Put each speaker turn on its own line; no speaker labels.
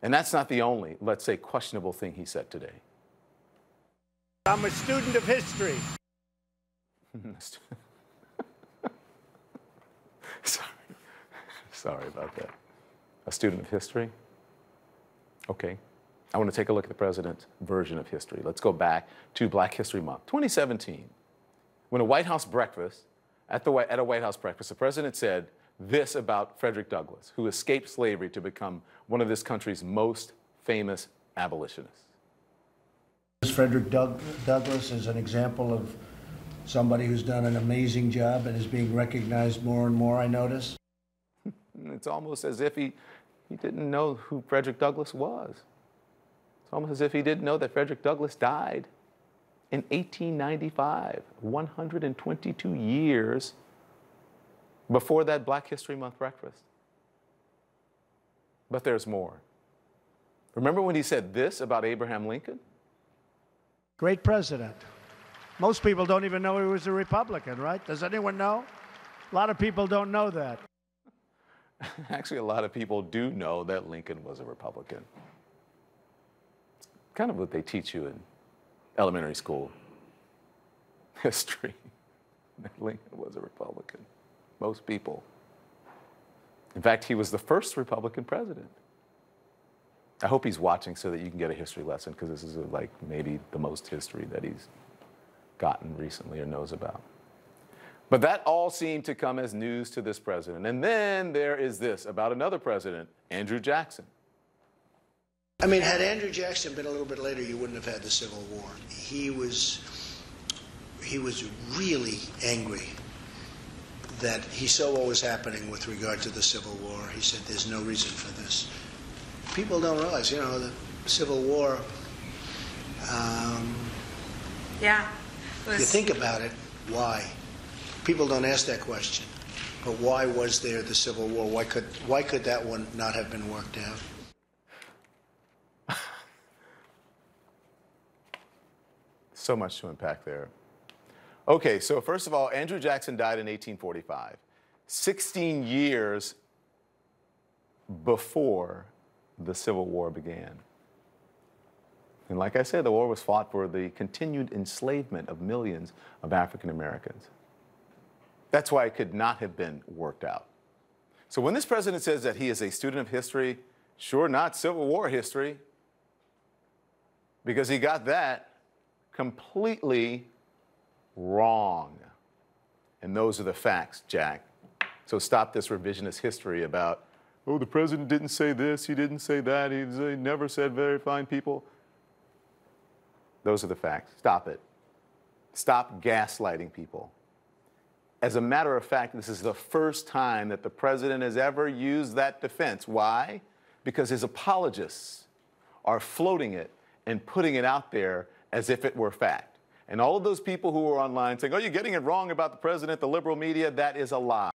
And that's not the only, let's say, questionable thing he said today.
I'm a student of history.
Sorry about that. A student of history? Okay. I want to take a look at the president's version of history. Let's go back to Black History Month, 2017. When a White House breakfast, at a White House breakfast, the president said this about Frederick Douglass, who escaped slavery to become one of this country's most famous abolitionists.
Frederick Douglass is an example of somebody who's done an amazing job and is being recognized more and more, I notice.
It's almost as if he didn't know who Frederick Douglass was. It's almost as if he didn't know that Frederick Douglass died in 1895, 122 years before that Black History Month breakfast. But there's more. Remember when he said this about Abraham Lincoln?
Great president. Most people don't even know he was a Republican, right? Does anyone know? A lot of people don't know that.
Actually, a lot of people do know that Lincoln was a Republican. It's kind of what they teach you in elementary school history. That Lincoln was a Republican. Most people. In fact, he was the first Republican president. I hope he's watching so that you can get a history lesson, because this is like maybe the most history that he's gotten recently or knows about. But that all seemed to come as news to this president. And then there is this about another president, Andrew Jackson.
I mean, had Andrew Jackson been a little bit later, you wouldn't have had the Civil War. He was really angry that he saw what was happening with regard to the Civil War. He said there's no reason for this. People don't realize, you know, the Civil War, you think about it, why? People don't ask that question. But why was there the Civil War? Why could that one not have been worked out?
So much to unpack there. Okay, so first of all, Andrew Jackson died in 1845, 16 years before the Civil War began. And like I said, the war was fought for the continued enslavement of millions of African Americans. That's why it could not have been worked out. So when this president says that he is a student of history, sure, not Civil War history, because he got that completely wrong. And those are the facts, Jack. So stop this revisionist history about, oh, the president didn't say this, he didn't say that, he never said very fine people. Those are the facts. Stop it. Stop gaslighting people. As a matter of fact, this is the first time that the president has ever used that defense. Why? Because his apologists are floating it and putting it out there as if it were fact. And all of those people who are online saying, oh, you're getting it wrong about the president, the liberal media, that is a lie.